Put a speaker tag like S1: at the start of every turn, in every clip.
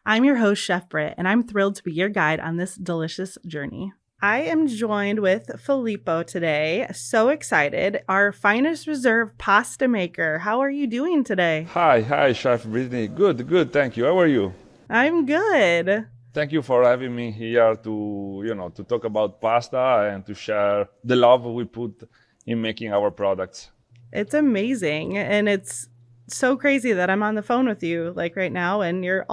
S1: I'm your host, Chef Britt, and I'm thrilled to be your guide on this delicious journey. I am joined with Filippo today. So excited. Our finest reserve pasta maker. How are you doing today?
S2: Hi, Chef Brittany. Good, thank you. How are you?
S1: I'm good.
S2: Thank you for having me here to talk about pasta and to share the love we put in making our products.
S1: It's amazing. And it's so crazy that I'm on the phone with you like right now and you're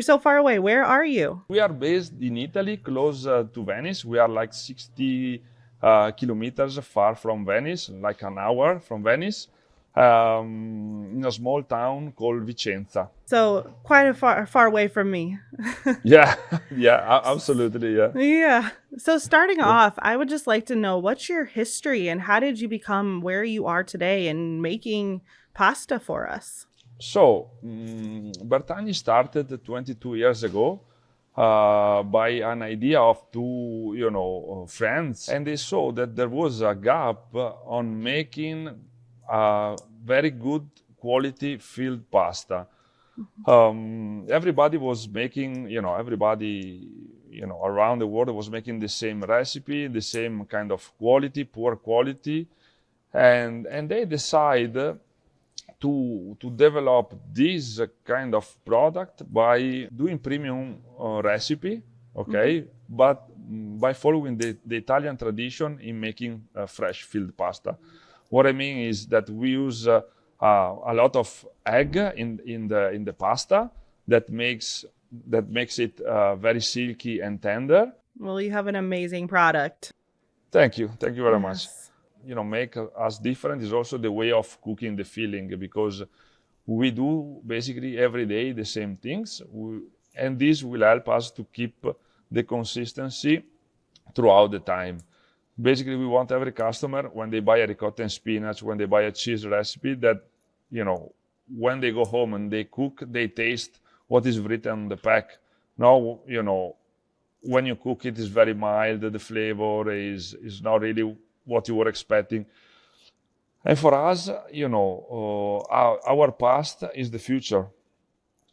S1: so far away. Where are you?
S2: We are based in Italy, close to Venice. We are like 60 kilometers far from Venice, like an hour from Venice, in a small town called Vicenza.
S1: So quite a far away from me.
S2: Yeah, yeah, absolutely, yeah.
S1: Yeah. So starting
S2: Yeah.
S1: off, I would just like to know what's your history and how did you become where you are today and making pasta for us?
S2: So, Bertagni started 22 years ago by an idea of two, friends, and they saw that there was a gap on making very good quality filled pasta. Everybody was making, around the world was making the same recipe, the same kind of quality, poor quality, and they decide to develop this kind of product by doing premium recipe,
S1: Mhm.
S2: okay, but by following the Italian tradition in making fresh filled pasta. What I mean is that we use a lot of egg in the pasta that makes it very silky and tender.
S1: Well, you have an amazing product.
S2: Thank you very much.
S1: Yes.
S2: Make us different is also the way of cooking the filling, because we do basically every day the same things, and this will help us to keep the consistency throughout the time. Basically, we want every customer, when they buy a ricotta and spinach, when they buy a cheese recipe, that when they go home and they cook, they taste what is written on the pack. Now, when you cook it is very mild, the flavor is not really what you were expecting. And for us, our past is the future,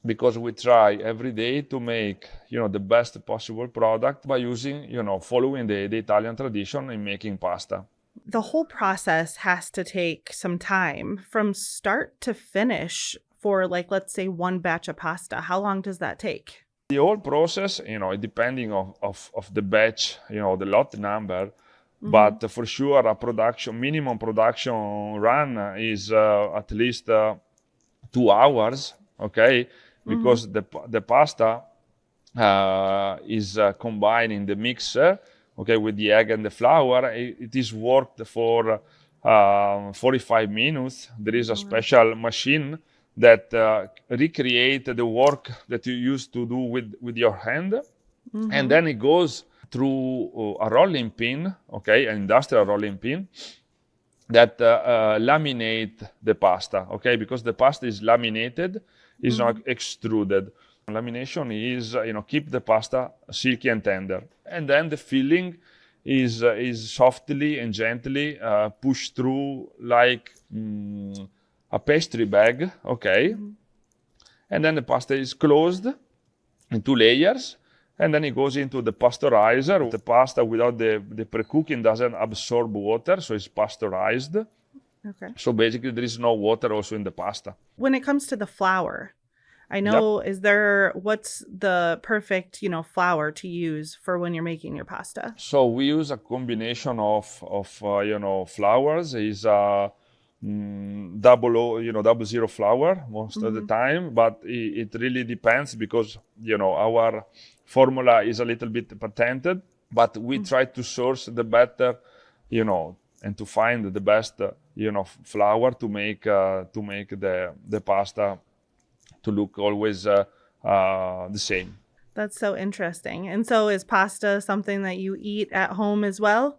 S2: because we try every day to make, the best possible product by using, following the Italian tradition in making pasta.
S1: The whole process has to take some time from start to finish for, like, let's say one batch of pasta. How long does that take?
S2: The whole process, depending of the batch, the lot number,
S1: Hmm.
S2: but for sure a minimum production run is at least 2 hours, okay,
S1: Hmm.
S2: because the pasta is combined in the mixer, okay, with the egg and the flour. It is worked for 45 minutes. There is a
S1: Wow.
S2: special machine that recreate the work that you used to do with your hand, and
S1: Hmm.
S2: then it goes through a rolling pin, okay, an industrial rolling pin that laminate the pasta, okay, because the pasta is laminated, is not
S1: Hmm.
S2: extruded. Lamination is, keep the pasta silky and tender, and then the filling is softly and gently pushed through like a pastry bag, okay,
S1: Hmm.
S2: and then the pasta is closed in two layers, and then it goes into the pasteurizer. The pasta without the pre-cooking doesn't absorb water, so it's pasteurized.
S1: Okay.
S2: So basically, there is no water also in the pasta.
S1: When it comes to the flour, I
S2: Yep.
S1: know, what's the perfect, flour to use for when you're making your pasta?
S2: So we use a combination of flours. Is double zero flour most of the
S1: Hmm.
S2: time, but it really depends, because our formula is a little bit patented, but we try to source the better, and to find the best flour to make the pasta to look always the same.
S1: That's so interesting. And so is pasta something that you eat at home as well?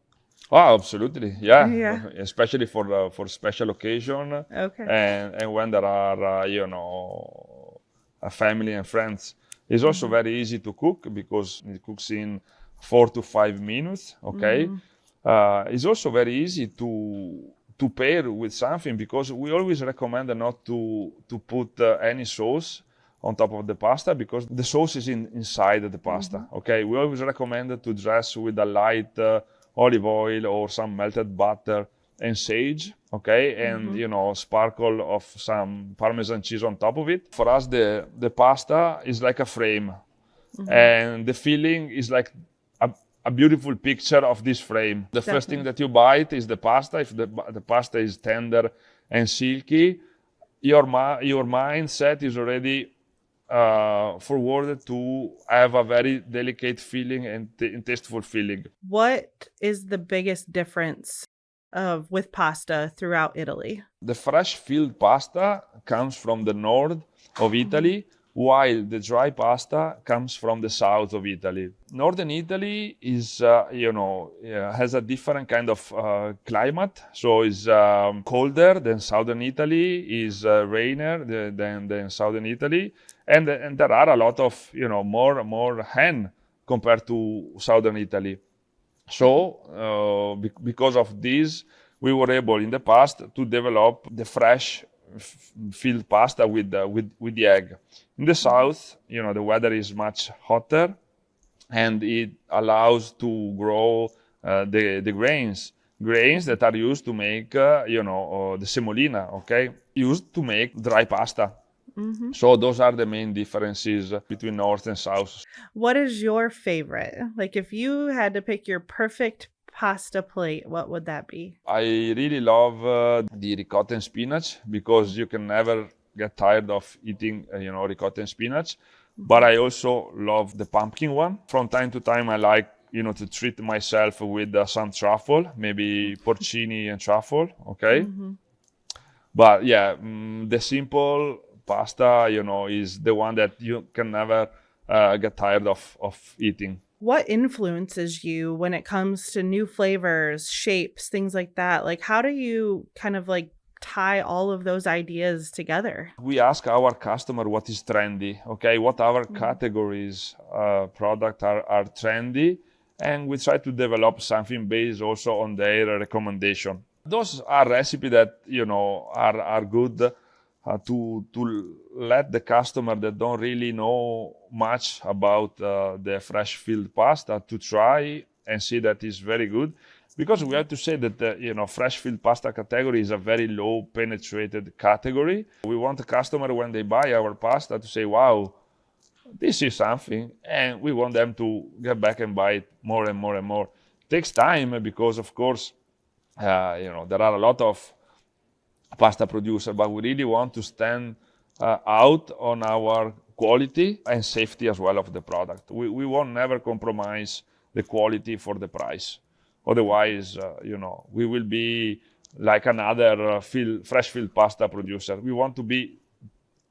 S2: Oh, absolutely, yeah.
S1: Yeah.
S2: Especially for special occasion,
S1: Okay.
S2: and when there are a family and friends. It's also
S1: Hmm.
S2: very easy to cook, because it cooks in 4 to 5 minutes. Okay,
S1: Hmm.
S2: it's also very easy to pair with something, because we always recommend not to put any sauce on top of the pasta because the sauce is inside the pasta. Okay, we always recommend to dress with a light olive oil or some melted butter and sage. Okay, and sparkle of some Parmesan cheese on top of it. For us, the pasta is like a frame, and the filling is like a beautiful picture of this frame. The first thing that you bite is the pasta. If the pasta is tender and silky, your mindset is already forwarded to have a very delicate feeling and tasteful feeling.
S1: What is the biggest difference with pasta throughout Italy?
S2: The fresh filled pasta comes from the north of Italy, while the dry pasta comes from the south of Italy. Northern Italy is, has a different kind of climate. So it's colder than southern Italy, is rainier than southern Italy. And there are a lot of, more hen compared to southern Italy. So because of this, we were able in the past to develop the fresh filled pasta with the egg. In the south, the weather is much hotter, and it allows to grow the grains that are used to make the semolina. Okay, used to make dry pasta. So those are the main differences between north and south.
S1: What is your favorite? Like if you had to pick your perfect pasta plate, what would that be?
S2: I really love the ricotta and spinach because you can never get tired of eating, ricotta and spinach. But I also love the pumpkin one. From time to time, I like, to treat myself with some truffle, maybe porcini and truffle. Okay. But yeah, the simple pasta, is the one that you can never get tired of eating.
S1: What influences you when it comes to new flavors, shapes, things like that? Like, how do you kind of like tie all of those ideas together?
S2: We ask our customer what is trendy, okay? What our categories, product are trendy, and we try to develop something based also on their recommendation. Those are recipes that, are good to let the customer that don't really know much about the fresh filled pasta to try and see that it's very good. Because we have to say that the fresh filled pasta category is a very low penetrated category. We want the customer when they buy our pasta to say, wow, this is something, and we want them to get back and buy it more and more and more. It takes time because of course there are a lot of pasta producer, but we really want to stand out on our quality and safety as well of the product. We won't never compromise the quality for the price. Otherwise, we will be like another fresh filled pasta producer. We want to be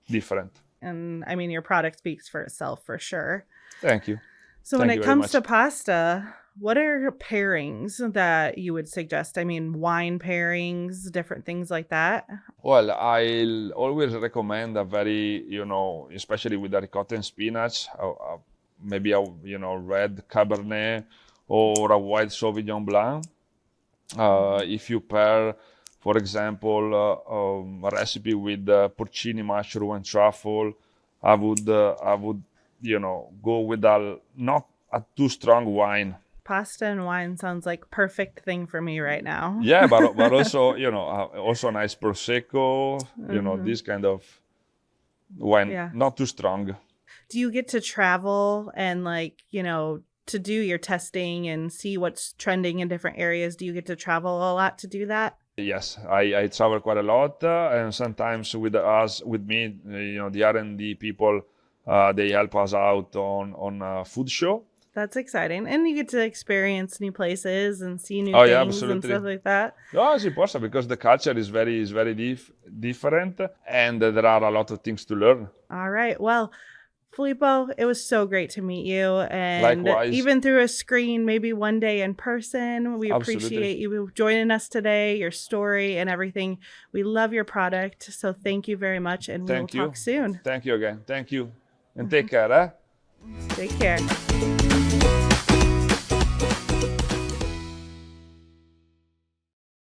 S2: different.
S1: And I mean, your product speaks for itself for sure.
S2: Thank you.
S1: So when it comes to pasta, what are pairings that you would suggest? I mean, wine pairings, different things like that?
S2: Well, I'll always recommend a very, especially with the ricotta and spinach, maybe a, red Cabernet or a white Sauvignon Blanc. If you pair, for example, a recipe with porcini, mushroom, and truffle, I would, go with not a too strong wine.
S1: Pasta and wine sounds like perfect thing for me right now.
S2: Yeah, but also, also a nice prosecco, this kind of wine, not too strong.
S1: Do you get to travel and to do your testing and see what's trending in different areas? Do you get to travel a lot to do that?
S2: Yes, I travel quite a lot, and sometimes with me, the R&D people, they help us out on a food show.
S1: That's exciting. And you get to experience new places and see new things and stuff like that.
S2: No, it's important because the culture is very different, and there are a lot of things to learn.
S1: All right. Well, Filippo, it was so great to meet you. And
S2: likewise,
S1: even through a screen, maybe one day in person, we appreciate you joining us today, your story and everything. We love your product. So thank you very much. And we'll talk soon.
S2: Thank you again. Thank you. And take care.
S1: Take care.